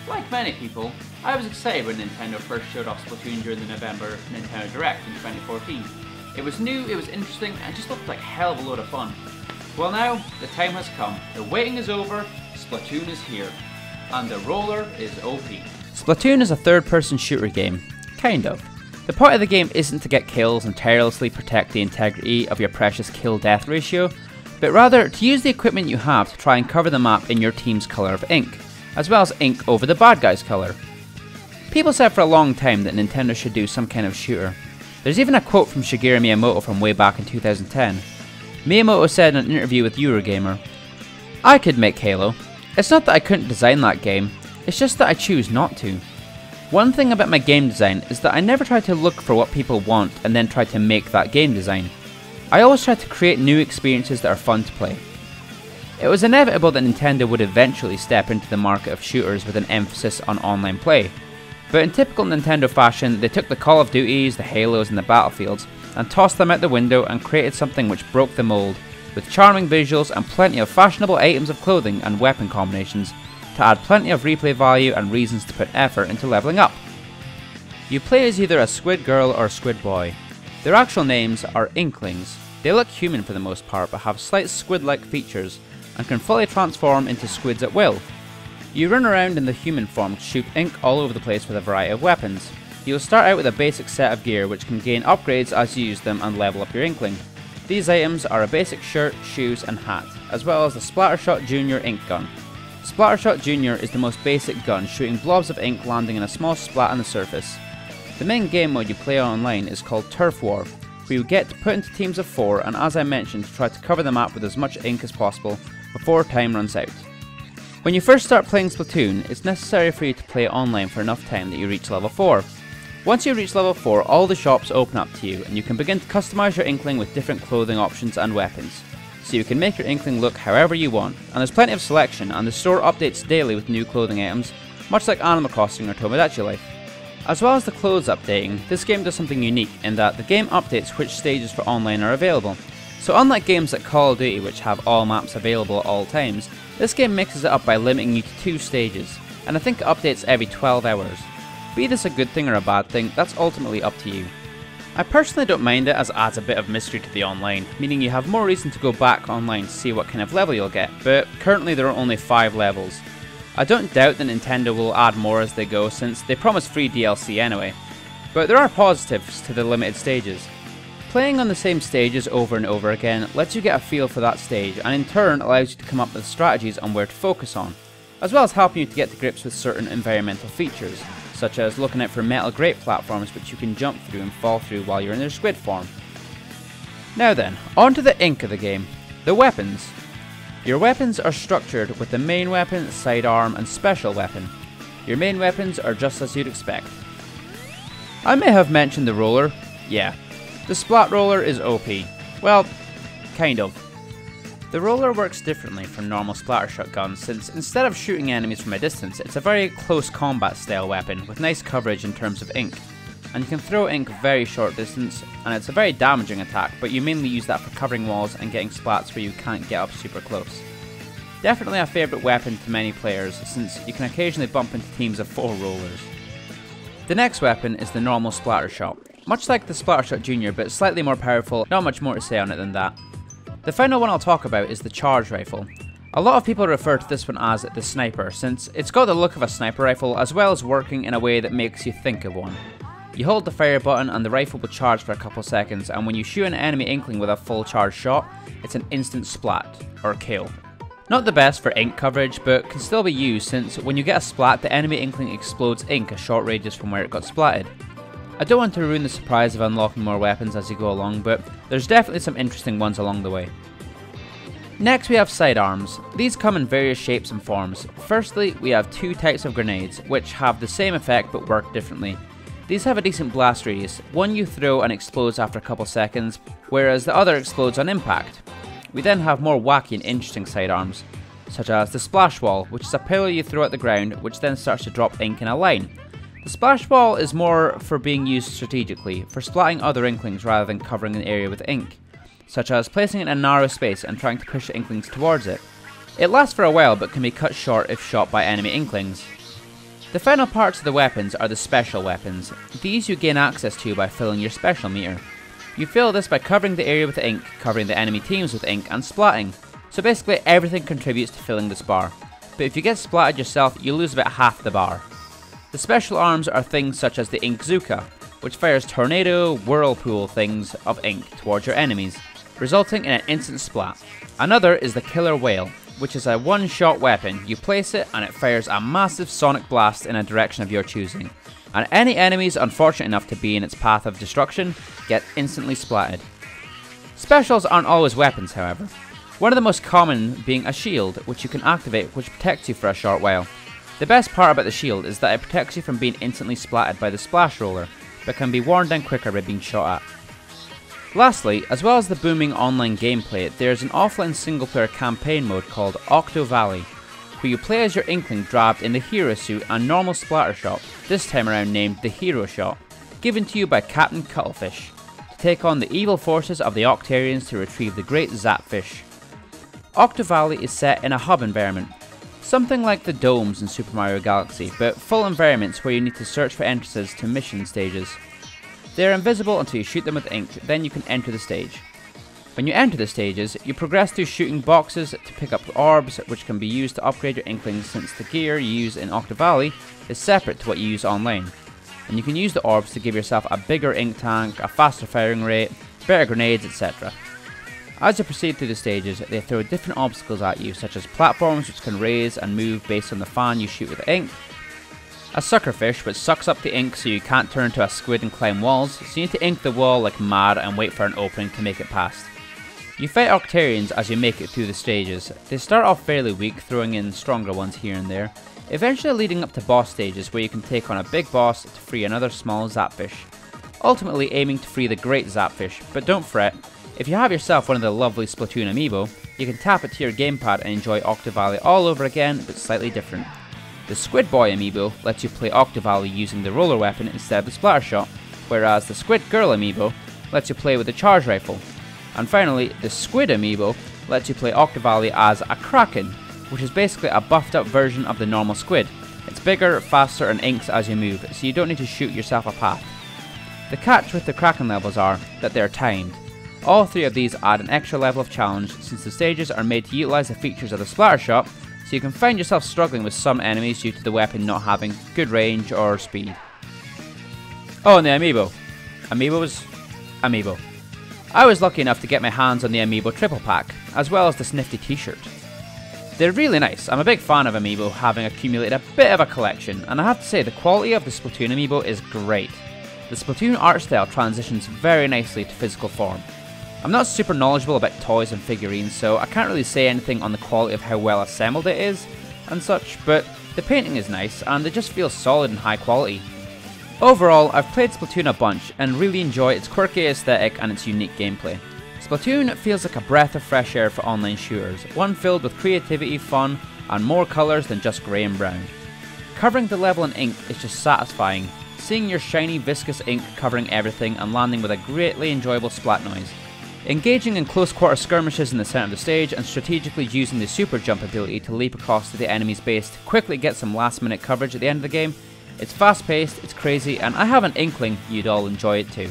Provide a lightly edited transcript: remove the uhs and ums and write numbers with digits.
Like many people, I was excited when Nintendo first showed off Splatoon during the November Nintendo Direct in 2014. It was new, it was interesting, and just looked like a hell of a load of fun. Well now, the time has come. The waiting is over, Splatoon is here. And the roller is OP. Splatoon is a third-person shooter game. Kind of. The point of the game isn't to get kills and tirelessly protect the integrity of your precious kill-death ratio, but rather to use the equipment you have to try and cover the map in your team's colour of ink, as well as ink over the bad guy's colour. People said for a long time that Nintendo should do some kind of shooter. There's even a quote from Shigeru Miyamoto from way back in 2010. Miyamoto said in an interview with Eurogamer, "I could make Halo. It's not that I couldn't design that game, it's just that I choose not to. One thing about my game design is that I never try to look for what people want and then try to make that game design. I always try to create new experiences that are fun to play." It was inevitable that Nintendo would eventually step into the market of shooters with an emphasis on online play. But in typical Nintendo fashion, they took the Call of Duties, the Halos and the Battlefields and tossed them out the window and created something which broke the mold, with charming visuals and plenty of fashionable items of clothing and weapon combinations to add plenty of replay value and reasons to put effort into leveling up. You play as either a Squid girl or a Squid boy. Their actual names are Inklings. They look human for the most part but have slight squid-like features and can fully transform into squids at will. You run around in the human form to shoot ink all over the place with a variety of weapons. You'll start out with a basic set of gear which can gain upgrades as you use them and level up your Inkling. These items are a basic shirt, shoes and hat, as well as the Splattershot Jr. ink gun. Splattershot Jr. is the most basic gun, shooting blobs of ink landing in a small splat on the surface. The main game mode you play online is called Turf War, where you get to put into teams of 4 and, as I mentioned, try to cover the map with as much ink as possible before time runs out. When you first start playing Splatoon, it's necessary for you to play online for enough time that you reach level 4. Once you reach level 4, all the shops open up to you and you can begin to customise your Inkling with different clothing options and weapons. So you can make your Inkling look however you want, and there's plenty of selection and the store updates daily with new clothing items, much like Animal Crossing or Tomodachi Life. As well as the clothes updating, this game does something unique in that the game updates which stages for online are available. So unlike games like Call of Duty which have all maps available at all times, this game mixes it up by limiting you to 2 stages, and I think it updates every 12 hours. Be this a good thing or a bad thing, that's ultimately up to you. I personally don't mind it as it adds a bit of mystery to the online, meaning you have more reason to go back online to see what kind of level you'll get, but currently there are only 5 levels. I don't doubt that Nintendo will add more as they go since they promise free DLC anyway, but there are positives to the limited stages. Playing on the same stages over and over again lets you get a feel for that stage and in turn allows you to come up with strategies on where to focus on, as well as helping you to get to grips with certain environmental features, such as looking out for metal grate platforms which you can jump through and fall through while you're in their squid form. Now then, on to the ink of the game, the weapons. Your weapons are structured with the main weapon, sidearm and special weapon. Your main weapons are just as you'd expect. I may have mentioned the roller, yeah. The Splat Roller is OP. Well, kind of. The roller works differently from normal Splattershot guns since instead of shooting enemies from a distance, it's a very close combat style weapon with nice coverage in terms of ink. And you can throw ink very short distance, and it's a very damaging attack, but you mainly use that for covering walls and getting splats where you can't get up super close. Definitely a favourite weapon to many players since you can occasionally bump into teams of 4 rollers. The next weapon is the normal Splattershot. Much like the Splattershot Jr, but slightly more powerful, not much more to say on it than that. The final one I'll talk about is the Charge Rifle. A lot of people refer to this one as the Sniper, since it's got the look of a sniper rifle as well as working in a way that makes you think of one. You hold the fire button and the rifle will charge for a couple seconds, and when you shoot an enemy Inkling with a full charge shot, it's an instant splat, or kill. Not the best for ink coverage, but can still be used since when you get a splat, the enemy Inkling explodes ink a short radius from where it got splatted. I don't want to ruin the surprise of unlocking more weapons as you go along, but there's definitely some interesting ones along the way. Next we have sidearms. These come in various shapes and forms. Firstly, we have 2 types of grenades, which have the same effect but work differently. These have a decent blast radius. One you throw and explodes after a couple seconds, whereas the other explodes on impact. We then have more wacky and interesting sidearms, such as the Splash Wall, which is a pillar you throw at the ground, which then starts to drop ink in a line. The Splash Wall is more for being used strategically, for splatting other Inklings rather than covering an area with ink, such as placing it in a narrow space and trying to push the Inklings towards it. It lasts for a while but can be cut short if shot by enemy Inklings. The final parts of the weapons are the special weapons. These you gain access to by filling your special meter. You fill this by covering the area with ink, covering the enemy teams with ink, and splatting. So basically everything contributes to filling this bar. But if you get splatted yourself, you lose about half the bar. The special arms are things such as the Ink Zuka, which fires tornado, whirlpool things of ink towards your enemies, resulting in an instant splat. Another is the Killer Whale, which is a one-shot weapon. You place it and it fires a massive sonic blast in a direction of your choosing. And any enemies unfortunate enough to be in its path of destruction get instantly splatted. Specials aren't always weapons, however. One of the most common being a shield, which you can activate, which protects you for a short while. The best part about the shield is that it protects you from being instantly splatted by the splash roller, but can be worn down quicker by being shot at. Lastly, as well as the booming online gameplay, there is an offline single-player campaign mode called Octo Valley, where you play as your Inkling draped in the hero suit and normal splatter shot, this time around named the Hero Shot, given to you by Captain Cuttlefish, to take on the evil forces of the Octarians to retrieve the Great Zapfish. Octo Valley is set in a hub environment, something like the domes in Super Mario Galaxy, but full environments where you need to search for entrances to mission stages. They are invisible until you shoot them with ink, then you can enter the stage. When you enter the stages, you progress through shooting boxes to pick up orbs, which can be used to upgrade your Inklings, since the gear you use in Octo Valley is separate to what you use online. And you can use the orbs to give yourself a bigger ink tank, a faster firing rate, better grenades, etc. As you proceed through the stages, they throw different obstacles at you, such as platforms which can raise and move based on the fan you shoot with ink, a suckerfish which sucks up the ink so you can't turn into a squid and climb walls, so you need to ink the wall like mad and wait for an opening to make it past. You fight Octarians as you make it through the stages. They start off fairly weak, throwing in stronger ones here and there, eventually leading up to boss stages where you can take on a big boss to free another small Zapfish, ultimately aiming to free the Great Zapfish. But don't fret, if you have yourself one of the lovely Splatoon Amiibo, you can tap it to your gamepad and enjoy Octo Valley all over again, but slightly different. The Squid Boy Amiibo lets you play Octo Valley using the roller weapon instead of the splatter shot, whereas the Squid Girl Amiibo lets you play with the charge rifle. And finally, the Squid Amiibo lets you play Octo Valley as a Kraken, which is basically a buffed up version of the normal squid. It's bigger, faster, and inks as you move, so you don't need to shoot yourself a path. The catch with the Kraken levels are that they are timed. All three of these add an extra level of challenge, since the stages are made to utilise the features of the splatter shot, so you can find yourself struggling with some enemies due to the weapon not having good range or speed. Oh, and the Amiibo. Amiibo. I was lucky enough to get my hands on the Amiibo triple pack, as well as this nifty t-shirt. They're really nice. I'm a big fan of Amiibo, having accumulated a bit of a collection, and I have to say the quality of the Splatoon Amiibo is great. The Splatoon art style transitions very nicely to physical form. I'm not super knowledgeable about toys and figurines, so I can't really say anything on the quality of how well assembled it is and such, but the painting is nice and it just feels solid and high quality. Overall, I've played Splatoon a bunch and really enjoy its quirky aesthetic and its unique gameplay. Splatoon feels like a breath of fresh air for online shooters, one filled with creativity, fun, and more colours than just grey and brown. Covering the level in ink is just satisfying, seeing your shiny viscous ink covering everything and landing with a greatly enjoyable splat noise. Engaging in close quarter skirmishes in the centre of the stage and strategically using the super jump ability to leap across to the enemy's base to quickly get some last minute coverage at the end of the game. It's fast paced, it's crazy, and I have an inkling you'd all enjoy it too.